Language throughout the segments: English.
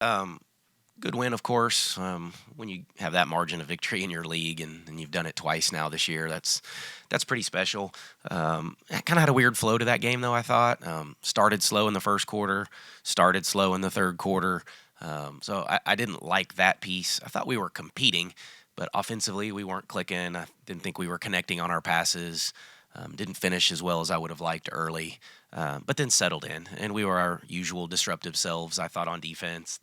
Um, Good win, of course. When you have that margin of victory in your league, and you've done it twice now this year, that's pretty special. I kind of had a weird flow to that game, though. I thought started slow in the first quarter, started slow in the third quarter. So I didn't like that piece. I thought we were competing, but offensively we weren't clicking. I didn't think we were connecting on our passes. Didn't finish as well as I would have liked early, but then settled in, and we were our usual disruptive selves. I thought on defense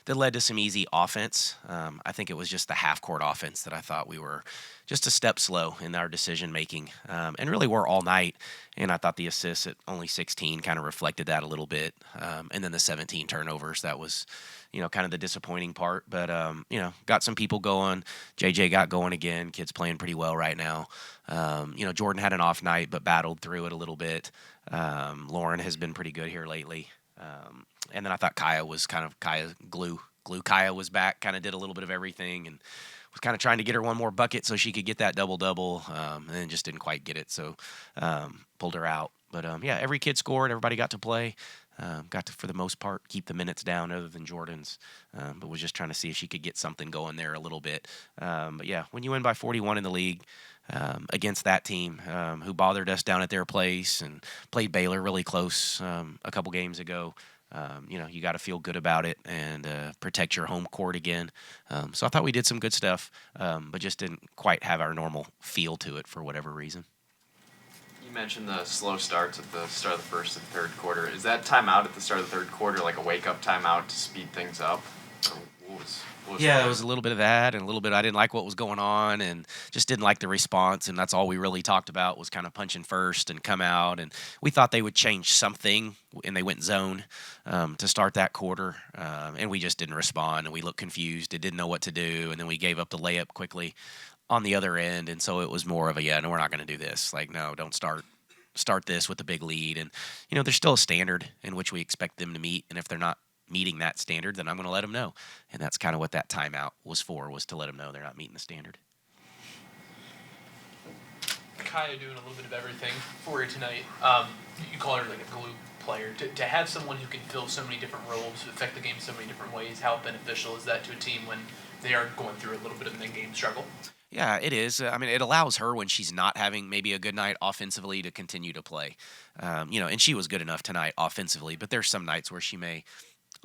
that led to some easy offense. I think it was just the half court offense that I thought we were just a step slow in our decision making, and really were all night. And I thought the assists at only 16 kind of reflected that a little bit, and then the 17 turnovers, that was kind of the disappointing part. But got some people going. JJ got going again. Kid's playing pretty well right now. Jordan had an off night, but battled through it a little bit. Lauren has been pretty good here lately. And then I thought Kaya glue. Kaya was back, kind of did a little bit of everything, and was kind of trying to get her one more bucket so she could get that double-double, and then just didn't quite get it, so pulled her out. But, every kid scored. Everybody got to play. Got to, for the most part, keep the minutes down other than Jordan's, but was just trying to see if she could get something going there a little bit. But, when you win by 41 in the league, against that team who bothered us down at their place and played Baylor really close a couple games ago. You got to feel good about it and protect your home court again. So I thought we did some good stuff, but just didn't quite have our normal feel to it for whatever reason. You mentioned the slow starts at the start of the first and third quarter. Is that timeout at the start of the third quarter like a wake-up timeout to speed things up? Or what was Yeah, it was a little bit of that, and a little bit I didn't like what was going on, and just didn't like the response, and that's all we really talked about was kind of punching first and come out, and we thought they would change something, and they went zone to start that quarter, and we just didn't respond, and we looked confused and didn't know what to do, and then we gave up the layup quickly on the other end, and so it was more of a, no, we're not going to do this. Like, no, don't start this with a big lead, and there's still a standard in which we expect them to meet, and if they're not meeting that standard, then I'm going to let them know. And that's kind of what that timeout was to let them know they're not meeting the standard. Kaya doing a little bit of everything for you tonight. You call her like a glue player. To have someone who can fill so many different roles, affect the game so many different ways, how beneficial is that to a team when they are going through a little bit of an in-game struggle? Yeah, it is. It allows her when she's not having maybe a good night offensively to continue to play. And she was good enough tonight offensively, but there's some nights where she may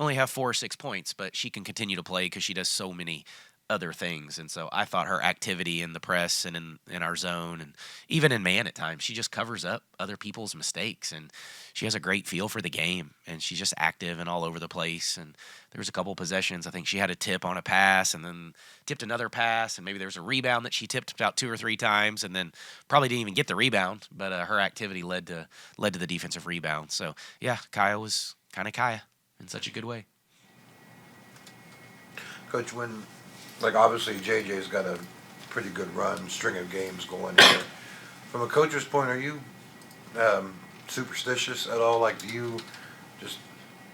only have 4 or 6 points, but she can continue to play because she does so many other things. And so I thought her activity in the press and in our zone and even in man at times, she just covers up other people's mistakes. And she has a great feel for the game, and she's just active and all over the place. And there was a couple possessions. I think she had a tip on a pass and then tipped another pass, and maybe there was a rebound that she tipped about 2 or 3 times and then probably didn't even get the rebound, but her activity led to the defensive rebound. So, Kaya was kind of Kaya in such a good way. Coach, obviously JJ's got a pretty good string of games going here. From a coach's point, are you superstitious at all? Like, do you just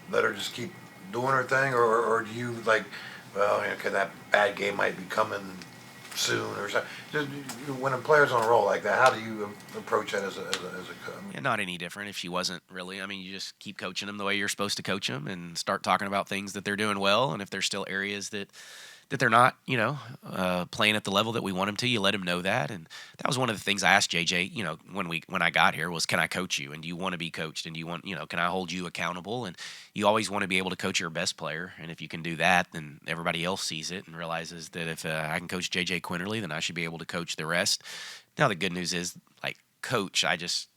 let her just keep doing her thing, or do you that bad game might be coming soon or something? When a player's on a roll like that, how do you approach that as a coach? Yeah, not any different if she wasn't really. You just keep coaching them the way you're supposed to coach them and start talking about things that they're doing well. And if there's still areas that they're not, playing at the level that we want them to, you let them know that. And that was one of the things I asked JJ, when I got here was, can I coach you? And do you want to be coached? And do you want, can I hold you accountable? And you always want to be able to coach your best player. And if you can do that, then everybody else sees it and realizes that if I can coach JJ Quinterly, then I should be able to coach the rest. Now, the good news is, coach, I just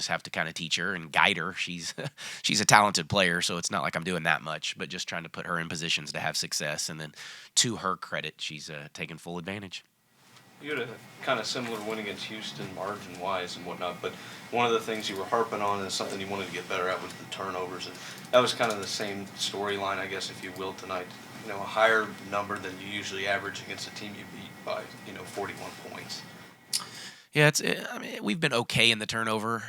have to kind of teach her and guide her. She's a talented player, so it's not like I'm doing that much, but just trying to put her in positions to have success. And then to her credit, she's taken full advantage. You had a kind of similar win against Houston margin-wise and whatnot, but one of the things you were harping on is something you wanted to get better at was the turnovers. And that was kind of the same storyline, I guess, if you will, tonight. A higher number than you usually average against a team you beat by, 41 points. Yeah, we've been okay in the turnover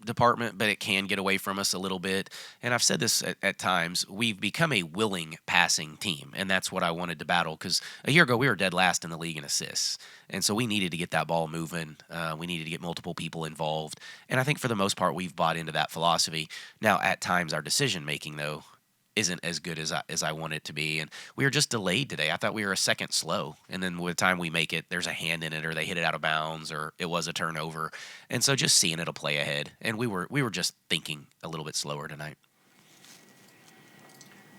department, but it can get away from us a little bit. And I've said this at times, we've become a willing passing team, and that's what I wanted to battle, because a year ago we were dead last in the league in assists. And so we needed to get that ball moving. We needed to get multiple people involved. And I think for the most part, we've bought into that philosophy. Now, at times, our decision-making, though, isn't as good as I want it to be. And we were just delayed today. I thought we were a second slow. And then by the time we make it, there's a hand in it or they hit it out of bounds or it was a turnover. And so just seeing it a play ahead. And we were just thinking a little bit slower tonight.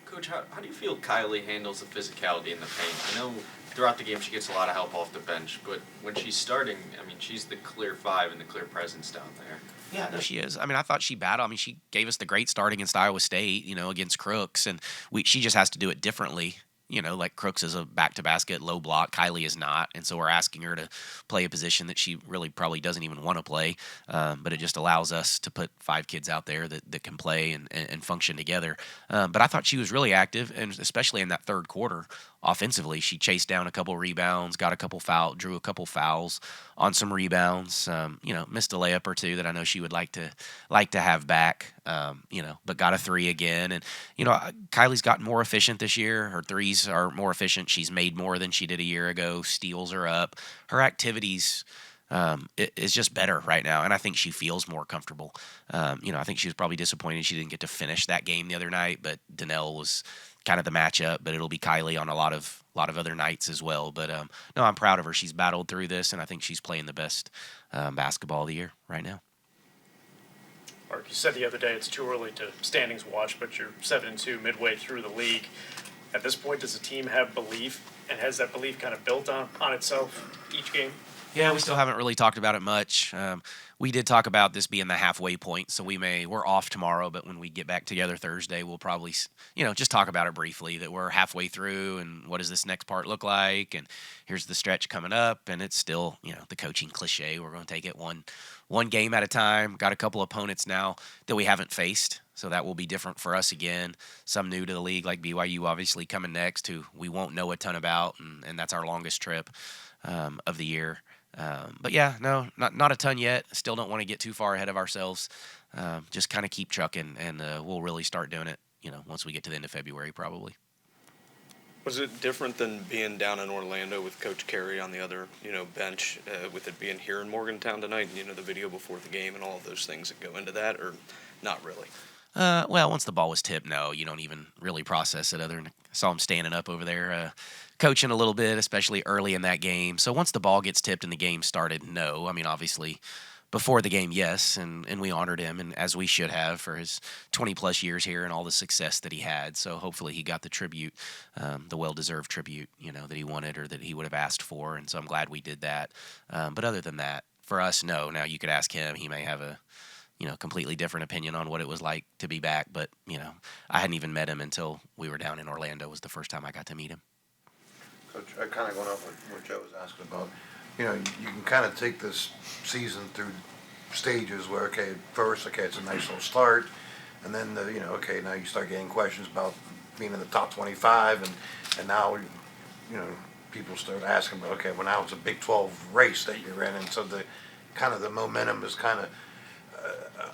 Coach, how do you feel Kylie handles the physicality in the paint? I know throughout the game she gets a lot of help off the bench, but when she's starting, I mean, she's the clear 5 and the clear presence down there. Yeah, no, she is. I mean, I thought she battled. I mean, she gave us the great start against Iowa State, against Crooks, and she just has to do it differently. Like Crooks is a back-to-basket low block. Kylie is not, and so we're asking her to play a position that she really probably doesn't even want to play, but it just allows us to put 5 kids out there that can play and function together. But I thought she was really active, and especially in that third quarter, offensively, she chased down a couple rebounds, got a couple drew a couple fouls on some rebounds. Missed a layup or two that I know she would like to have back. But got a 3 again, and Kylie's gotten more efficient this year. Her threes are more efficient. She's made more than she did a year ago. Steals are up. Her activities is just better right now, and I think she feels more comfortable. I think she was probably disappointed she didn't get to finish that game the other night, but Donnell was kind of the matchup, but it'll be Kylie on a lot of other nights as well. But no, I'm proud of her. She's battled through this, and I think she's playing the best basketball of the year right now. Mark, you said the other day it's too early to standings watch, but you're 7-2 midway through the league. At this point, does the team have belief, and has that belief kind of built on itself each game? Yeah, we still haven't really talked about it much. We did talk about this being the halfway point, so we're off tomorrow, but when we get back together Thursday, we'll probably, just talk about it briefly, that we're halfway through and what does this next part look like, and here's the stretch coming up, and it's still, the coaching cliche. We're going to take it one game at a time. Got a couple opponents now that we haven't faced, so that will be different for us again. Some new to the league, like BYU obviously coming next, who we won't know a ton about, and that's our longest trip of the year. But yeah, no, not a ton yet. Still don't want to get too far ahead of ourselves. Just kind of keep trucking, and we'll really start doing it, once we get to the end of February probably. Was it different than being down in Orlando with Coach Carey on the other, bench, with it being here in Morgantown tonight, and, the video before the game and all of those things that go into that, or not really? Well, once the ball was tipped, no, you don't even really process it. I saw him standing up over there, coaching a little bit, especially early in that game. So once the ball gets tipped and the game started, no. I mean, obviously, before the game, yes, and we honored him, and as we should have for his 20-plus years here and all the success that he had. So hopefully he got the tribute, the well-deserved tribute, that he wanted or that he would have asked for, and so I'm glad we did that. But other than that, for us, no. Now, you could ask him. He may have a completely different opinion on what it was like to be back. But, I hadn't even met him until we were down in Orlando was the first time I got to meet him. Coach, I kind of going off what Joe was asking about. You can kind of take this season through stages where, first, it's a nice little start. And then, now you start getting questions about being in the top 25. And now, people start asking about, well, now it's a Big 12 race that you're in. And so the momentum is kind of,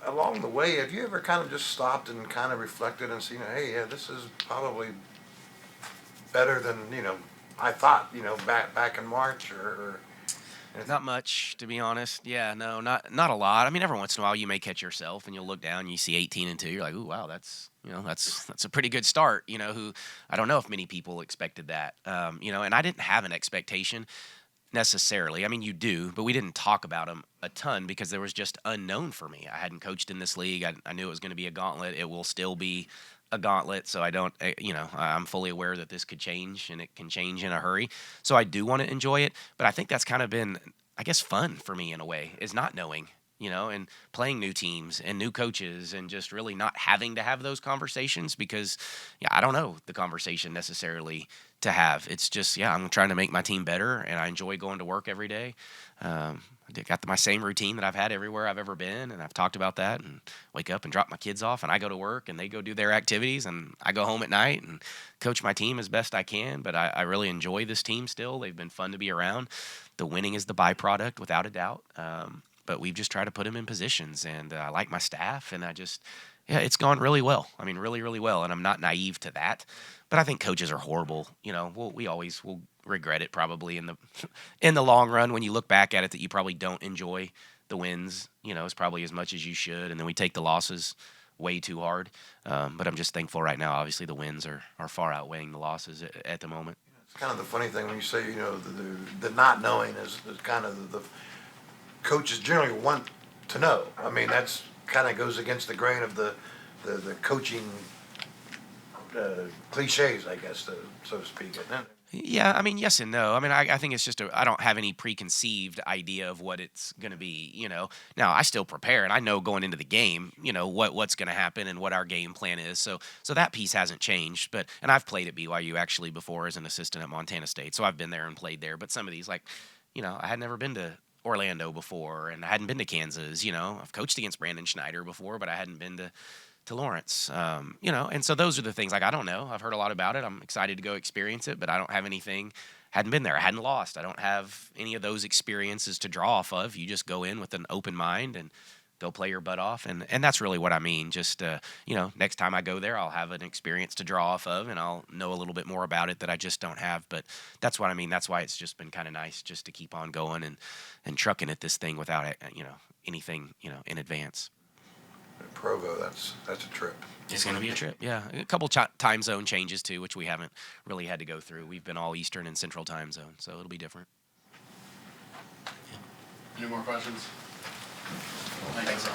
along the way, have you ever kind of just stopped and kind of reflected and seen, hey, yeah, this is probably better than, I thought, back in March or Not much, to be honest. Yeah, no, not a lot. I mean, every once in a while you may catch yourself and you'll look down and you see 18-2. You're like, ooh, wow, that's a pretty good start. Who I don't know if many people expected that. And I didn't have an expectation necessarily. I mean, you do, but we didn't talk about them a ton because there was just unknown for me. I hadn't coached in this league. I knew it was going to be a gauntlet. It will still be a gauntlet, so I'm fully aware that this could change, and it can change in a hurry. So I do want to enjoy it, but I think that's kind of been, I guess, fun for me in a way, is not knowing, and playing new teams and new coaches and just really not having to have those conversations because, I don't know the conversation necessarily to have. It's just, I'm trying to make my team better, and I enjoy going to work every day. I got my same routine that I've had everywhere I've ever been, and I've talked about that, and wake up and drop my kids off, and I go to work, and they go do their activities, and I go home at night and coach my team as best I can, but I really enjoy this team still. They've been fun to be around. The winning is the byproduct, without a doubt, but we've just tried to put them in positions, and I like my staff, and it's gone really well. I mean, really, really well, and I'm not naive to that. But I think coaches are horrible. We always will regret it probably in the long run when you look back at it, that you probably don't enjoy the wins, as probably as much as you should, and then we take the losses way too hard. But I'm just thankful right now. Obviously, the wins are far outweighing the losses at the moment. It's kind of the funny thing when you say, the not knowing is kind of the coaches generally want to know. I mean, that's kind of goes against the grain of the coaching cliches, I guess, so to speak. Isn't it? Yeah, I mean, yes and no. I mean, I think it's just I don't have any preconceived idea of what it's going to be, Now, I still prepare, and I know going into the game, what's going to happen and what our game plan is. So that piece hasn't changed. And I've played at BYU actually before as an assistant at Montana State, so I've been there and played there. But some of these, like, I had never been to Orlando before, and I hadn't been to Kansas. I've coached against Brandon Schneider before, but I hadn't been to Lawrence, and so those are the things, like, I don't know. I've heard a lot about it. I'm excited to go experience it, but I don't have anything, hadn't been there. I hadn't lost. I don't have any of those experiences to draw off of. You just go in with an open mind and go play your butt off. And that's really what I mean. Just, next time I go there, I'll have an experience to draw off of, and I'll know a little bit more about it that I just don't have. But that's what I mean. That's why it's just been kind of nice just to keep on going and trucking at this thing without, anything, in advance. Provo, that's a trip. It's going to be a trip, yeah. A couple time zone changes, too, which we haven't really had to go through. We've been all Eastern and Central time zone, so it'll be different. Any more questions? Thanks.